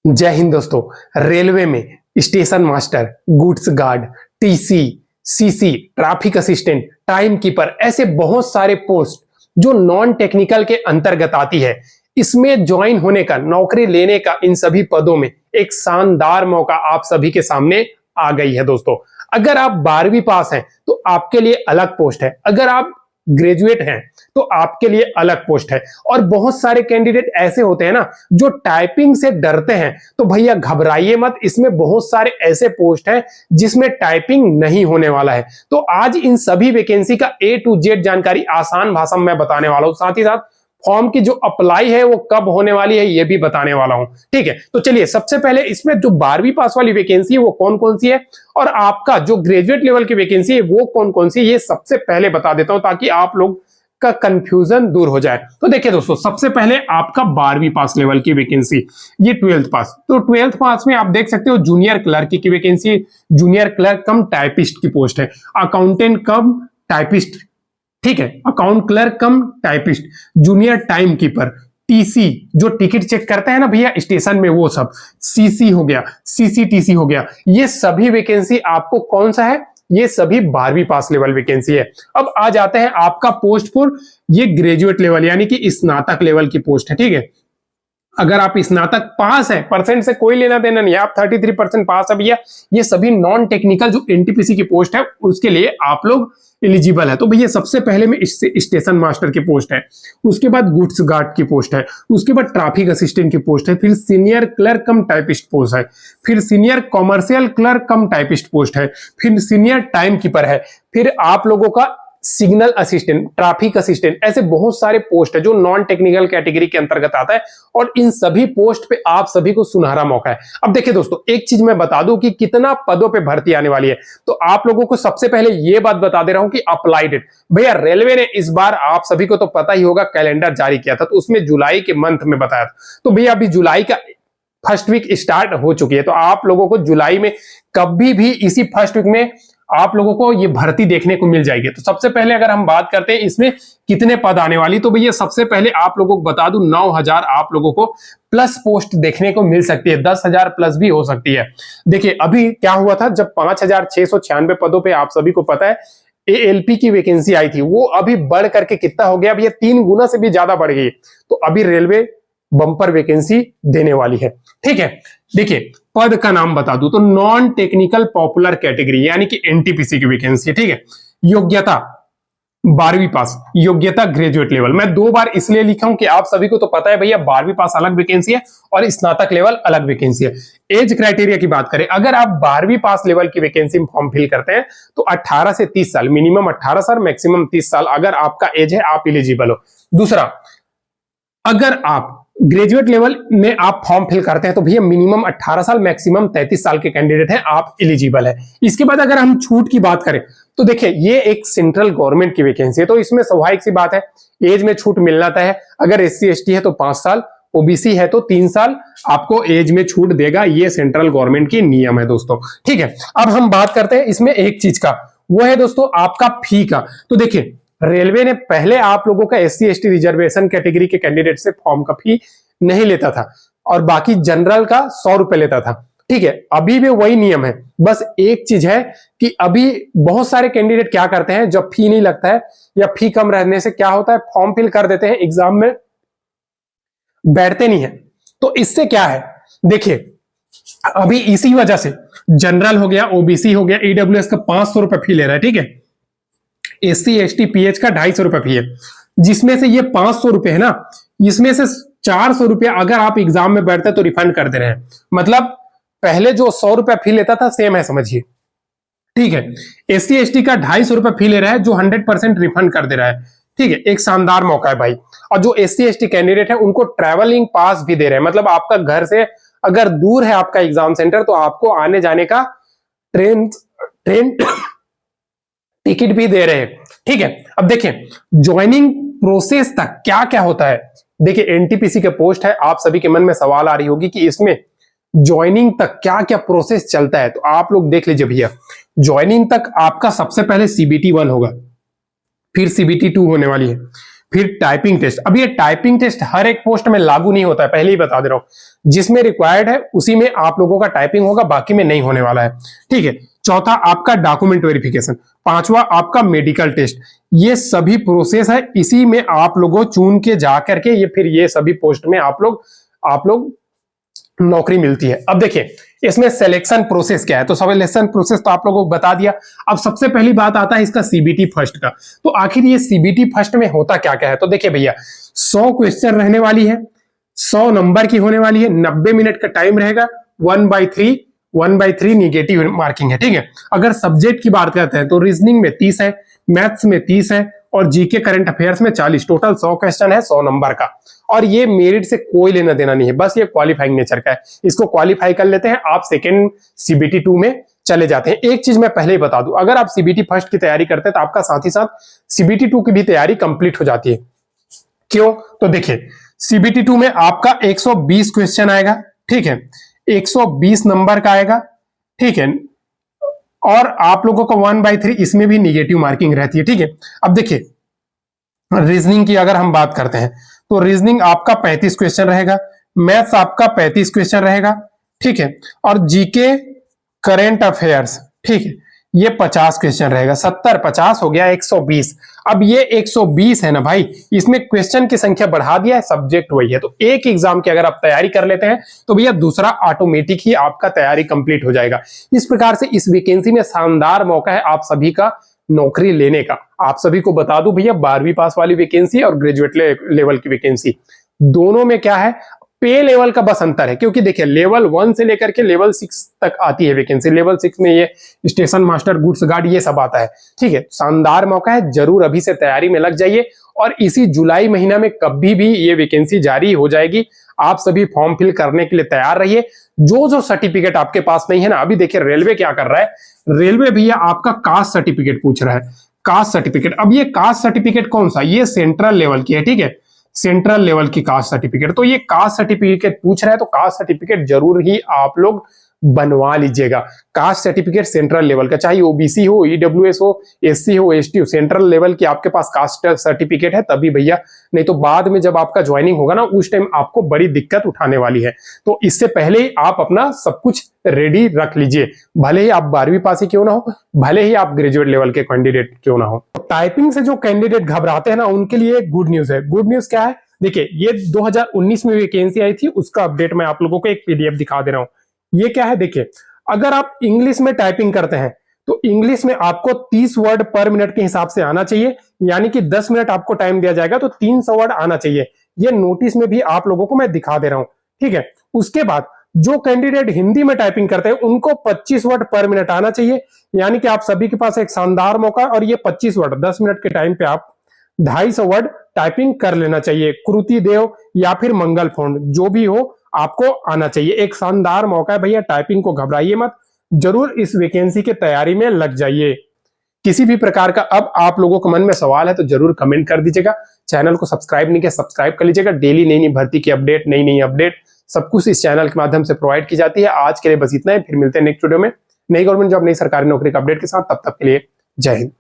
जय हिंद दोस्तों। रेलवे में station master, goods guard, TC, CC, traffic assistant, time keeper, ऐसे बहुत सारे पोस्ट जो नॉन टेक्निकल के अंतर्गत आती है। इसमें ज्वाइन होने का, नौकरी लेने का, इन सभी पदों में एक शानदार मौका आप सभी के सामने आ गई है दोस्तों। अगर आप 12वीं पास हैं तो आपके लिए अलग पोस्ट है, अगर आप ग्रेजुएट हैं तो आपके लिए अलग पोस्ट है। और बहुत सारे कैंडिडेट ऐसे होते हैं ना जो टाइपिंग से डरते हैं, तो भैया घबराइए मत, इसमें बहुत सारे ऐसे पोस्ट हैं जिसमें टाइपिंग नहीं होने वाला है। तो आज इन सभी वैकेंसी का A to Z जानकारी आसान भाषा में मैं बताने वाला हूं, साथ ही साथ फॉर्म की जो अप्लाई है वो कब होने वाली है ये भी बताने वाला हूं। ठीक है, तो चलिए सबसे पहले इसमें जो 12वीं पास वाली वैकेंसी है वो कौन कौन सी है और आपका जो ग्रेजुएट लेवल की वैकेंसी है वो कौन कौन सी है, ये सबसे पहले बता देता हूं ताकि आप लोग का कंफ्यूजन दूर हो जाए। तो देखिए दोस्तों, सबसे पहले आपका 12वीं पास लेवल की वैकेंसी, ये 12th पास। तो 12th पास में आप देख सकते हो जूनियर क्लर्क की वैकेंसी, जूनियर क्लर्क कम टाइपिस्ट की पोस्ट है, अकाउंटेंट कम टाइपिस्ट, ठीक है, अकाउंट क्लर्क कम typist, junior time keeper, TC जो टिकट चेक करते हैं ना भैया स्टेशन में वो सब, सीसी हो गया, सीसीटीसी हो गया, ये सभी वैकेंसी आपको कौन सा है, ये सभी 12वीं पास लेवल वैकेंसी है। अब आ जाते हैं आपका पोस्ट फॉर, ये ग्रेजुएट लेवल यानी कि स्नातक लेवल की पोस्ट है। ठीक है, अगर आप स्नातक पास है, परसेंट से कोई लेना देना नहीं है, आप 33% पास है भैया, ये सभी नॉन टेक्निकल जो एनटीपीसी की पोस्ट है उसके लिए आप लोग एलिजिबल है। तो भैया सबसे पहले में स्टेशन मास्टर की पोस्ट है, उसके बाद गुड्स गार्ड की पोस्ट है, उसके बाद ट्रैफिक असिस्टेंट की पोस्ट है, फिर सीनियर क्लर्क कम टाइपिस्ट पोस्ट है, फिर सीनियर कॉमर्शियल क्लर्क कम टाइपिस्ट पोस्ट है, फिर सीनियर टाइम कीपर है, फिर आप लोगों का सिग्नल असिस्टेंट, ट्रैफिक असिस्टेंट, ऐसे बहुत सारे पोस्ट है जो नॉन टेक्निकल कैटेगरी के अंतर्गत आता है और इन सभी पोस्ट पे आप सभी को सुनहरा मौका है। अब देखिए दोस्तों, एक चीज मैं बता दूं कि कितना पदों पे भर्ती आने वाली है, तो आप लोगों को सबसे पहले यह बात बता दे रहा हूं कि अप्लाई डेट, भैया रेलवे ने इस बार, आप सभी को तो पता ही होगा, कैलेंडर जारी किया था, तो उसमें जुलाई के मंथ में बताया था। तो भैया अभी जुलाई का फर्स्ट वीक स्टार्ट हो चुकी है, तो आप लोगों को जुलाई में कभी भी इसी फर्स्ट वीक में आप लोगों को ये भर्ती देखने को मिल जाएगी। तो सबसे पहले अगर हम बात करते हैं इसमें कितने पद आने वाली, तो भैया सबसे पहले आप लोगों को बता दूं 9000 आप लोगों को प्लस पोस्ट देखने को मिल सकती है, 10,000 प्लस भी हो सकती है। देखिए अभी क्या हुआ था, जब 5696 पदों पे आप सभी को पता है एएलपी की वैकेंसी आई थी, वो अभी बढ़ करके कितना हो गया भैया, 3 गुना से भी ज्यादा बढ़ गई। तो अभी रेलवे बम्पर वैकेंसी देने वाली है। ठीक है, देखिए पद का नाम बता दूं तो नॉन टेक्निकल पॉपुलर कैटेगरी यानी कि एनटीपीसी की वैकेंसी है। ठीक है, योग्यता 12वीं पास, योग्यता ग्रेजुएट लेवल। मैं 2 बार इसलिए लिखा हूं कि आप सभी को तो पता है भैया 12वीं पास अलग वैकेंसी है और स्नातक लेवल अलग वैकेंसी है। एज क्राइटेरिया की बात करें, अगर आप 12वीं पास लेवल की वैकेंसी में फॉर्म फिल करते हैं तो 18 से 30 साल, मिनिमम 18 साल, मैक्सिमम 30 साल अगर आपका एज है, आप एलिजिबल हो। दूसरा, अगर आप ग्रेजुएट लेवल में आप फॉर्म फिल करते हैं तो भैया मिनिमम 18 साल, मैक्सिमम 33 साल के कैंडिडेट हैं, आप एलिजिबल है। इसके बाद अगर हम छूट की बात करें तो देखिए ये एक सेंट्रल गवर्नमेंट की वैकेंसी है, तो इसमें स्वाभाविक सी बात है एज में छूट मिलना तय है। अगर SC ST है तो 5 साल, ओबीसी है तो 3 साल आपको एज में छूट देगा, ये सेंट्रल गवर्नमेंट की नियम है दोस्तों। ठीक है, अब हम बात करते हैं इसमें एक चीज का, वो है दोस्तों आपका फी का। तो देखिए रेलवे ने पहले आप लोगों का SC ST रिजर्वेशन कैटेगरी के कैंडिडेट से फॉर्म का फी नहीं लेता था और बाकी जनरल का 100 रुपए लेता था। ठीक है, अभी भी वही नियम है, बस एक चीज है कि अभी बहुत सारे कैंडिडेट क्या करते हैं, जब फी नहीं लगता है या फी कम रहने से क्या होता है, फॉर्म फिल कर देते हैं, एग्जाम में बैठते नहीं है। तो इससे क्या है, देखिए अभी इसी वजह से जनरल हो गया, ओबीसी हो गया, ईडब्ल्यूएस का 500 रुपए फी ले रहा है। ठीक है, SC ST PH का 250 रुपए फी है, जिसमें से ये 500 रुपए है ना, इसमें से 400 रुपए अगर आप एग्जाम में बैठते तो रिफंड कर दे रहे हैं, मतलब पहले जो 100 रुपए फी लेता था सेम है, समझिए। ठीक है, SC ST का 250 रुपए फी ले रहा है जो 100% रिफंड कर दे रहा है। ठीक है, एक शानदार मौका है भाई। और जो SC ST कैंडिडेट है उनको ट्रैवलिंग पास भी दे रहे हैं, मतलब आपका घर से अगर दूर है आपका एग्जाम सेंटर तो आपको आने जाने का ट्रेन टिकट भी दे रहे हैं। ठीक है, अब देखें ज्वाइनिंग प्रोसेस तक क्या क्या होता है। देखिए एनटीपीसी के पोस्ट है, आप सभी के मन में सवाल आ रही होगी कि इसमें ज्वाइनिंग तक क्या क्या प्रोसेस चलता है, तो आप लोग देख लीजिए भैया। ज्वाइनिंग तक आपका सबसे पहले CBT 1 होगा, फिर CBT 2 होने वाली है, फिर टाइपिंग टेस्ट। अब ये टाइपिंग टेस्ट हर एक पोस्ट में लागू नहीं होता है, पहले ही बता दे रहा हूं। जिसमें रिक्वायर्ड है उसी में आप लोगों का टाइपिंग होगा, बाकी में नहीं होने वाला है, ठीक है। चौथा आपका डॉक्यूमेंट वेरिफिकेशन। पांचवा आपका मेडिकल टेस्ट। ये सभी प्रोसेस है, इसी में आप लोगों चुन के जा करके ये फिर ये सभी पोस्ट में आप लोग नौकरी मिलती है। अब देखिए इसमें सिलेक्शन प्रोसेस क्या है, तो सिलेक्शन प्रोसेस तो आप लोगों को बता दिया। अब सबसे पहली बात आता है इसका सीबीटी फर्स्ट का। तो आखिर ये सीबीटी फर्स्ट में होता क्या क्या है, तो देखिए भैया 100 क्वेश्चन रहने वाली है, 100 नंबर की होने वाली है, 90 मिनट का टाइम रहेगा, 1/3 निगेटिव मार्किंग है, ठीक है। अगर सब्जेक्ट की बात करते हैं तो रीजनिंग में 30 है, मैथ्स में 30 है और जीके करंट अफेयर्स में 40। टोटल 100 क्वेश्चन है 100 नंबर का। और ये मेरिट से कोई लेना देना नहीं है, बस ये क्वालिफाइंग नेचर का है। इसको क्वालिफाई कर लेते हैं, आप सेकेंड सीबीटी 2 में चले जाते हैं। एक चीज मैं पहले ही बता दूं, अगर आप सीबीटी फर्स्ट की तैयारी करते हैं तो आपका साथ ही साथ सीबीटी 2 की भी तैयारी कंप्लीट हो जाती है। क्यों, तो देखिए सीबीटी 2 में आपका 120 क्वेश्चन आएगा, ठीक है, 120 नंबर का आएगा, ठीक है। और आप लोगों को 1/3 इसमें भी निगेटिव मार्किंग रहती है, ठीक है। अब देखिए रीजनिंग की अगर हम बात करते हैं तो रीजनिंग आपका 35 क्वेश्चन रहेगा, मैथ्स आपका 35 क्वेश्चन रहेगा, ठीक है। और जीके करंट अफेयर्स, ठीक है, ये 50 क्वेश्चन रहेगा। 70 50 हो गया 120। अब ये 120 है ना भाई, इसमें क्वेश्चन की संख्या बढ़ा दिया है, सब्जेक्ट वही है। तो एक एग्जाम की अगर आप तैयारी कर लेते हैं तो भैया दूसरा ऑटोमेटिक ही आपका तैयारी कंप्लीट हो जाएगा। इस प्रकार से इस वैकेंसी में शानदार मौका है आप सभी का नौकरी लेने का। आप सभी को बता दूं भैया 12वीं पास वाली वैकेंसी और ग्रेजुएट लेवल की वैकेंसी, दोनों में क्या है, पे लेवल का बस अंतर है। क्योंकि देखिए लेवल 1 से लेकर के लेवल 6 तक आती है वैकेंसी। लेवल 6 में ये स्टेशन मास्टर, गुड्स गार्ड, ये सब आता है, ठीक है। शानदार मौका है, जरूर अभी से तैयारी में लग जाइए। और इसी जुलाई महीना में कभी भी ये वैकेंसी जारी हो जाएगी, आप सभी फॉर्म फिल करने के लिए तैयार रहिए। जो सर्टिफिकेट आपके पास नहीं है ना, अभी देखिए रेलवे क्या कर रहा है, रेलवे भैया आपका कास्ट सर्टिफिकेट पूछ रहा है, कास्ट सर्टिफिकेट। अब ये कास्ट सर्टिफिकेट कौन सा, ये सेंट्रल लेवल की है, ठीक है, सेंट्रल लेवल की कास्ट सर्टिफिकेट। तो ये कास्ट सर्टिफिकेट पूछ रहा है, तो कास्ट सर्टिफिकेट जरूर ही आप लोग बनवा लीजिएगा। कास्ट सर्टिफिकेट सेंट्रल लेवल का, चाहे ओबीसी हो, ईडब्ल्यूएस हो, एससी हो, एसटी हो, सेंट्रल लेवल की आपके पास कास्ट सर्टिफिकेट है तभी भैया, नहीं तो बाद में जब आपका ज्वाइनिंग होगा ना उस टाइम आपको बड़ी दिक्कत उठाने वाली है। तो इससे पहले ही आप अपना सब कुछ रेडी रख लीजिए, भले ही आप 12वीं पास ही क्यों ना हो, भले ही आप ग्रेजुएट लेवल के कैंडिडेट क्यों ना हो। टाइपिंग से जो कैंडिडेट घबराते हैं ना उनके लिए गुड न्यूज है। गुड न्यूज क्या है, देखिए ये 2019 में वैकेंसी आई थी, उसका अपडेट मैं आप लोगों को एक पीडीएफ दिखा दे रहा हूं। ये क्या है, देखिए अगर आप इंग्लिश में टाइपिंग करते हैं तो इंग्लिश में आपको 30 वर्ड पर मिनट के हिसाब से आना चाहिए, यानी कि 10 मिनट आपको टाइम दिया जाएगा तो 300 वर्ड आना चाहिए। ये नोटिस में भी आप लोगों को मैं दिखा दे रहा हूं, ठीक है। उसके बाद जो कैंडिडेट हिंदी में टाइपिंग करते हैं उनको 25 वर्ड पर मिनट आना चाहिए, यानी कि आप सभी के पास एक शानदार मौका। और ये 25 वर्ड 10 मिनट के टाइम पे आप 250 वर्ड टाइपिंग कर लेना चाहिए। कृति देव या फिर मंगल फोन जो भी हो आपको आना चाहिए। एक शानदार मौका है भैया, टाइपिंग को घबराइए मत, जरूर इस वैकेंसी के तैयारी में लग जाइए। किसी भी प्रकार का अब आप लोगों के मन में सवाल है तो जरूर कमेंट कर दीजिएगा। चैनल को सब्सक्राइब नहीं किया सब्सक्राइब कर लीजिएगा। डेली नई नई भर्ती की अपडेट, नई नई अपडेट सब कुछ इस चैनल के माध्यम से प्रोवाइड की जाती है। आज के लिए बस इतना ही, फिर मिलते हैं नेक्स्ट वीडियो में नई गवर्नमेंट जॉब, नई सरकारी नौकरी का अपडेट के साथ। तब तक के लिए जय हिंद।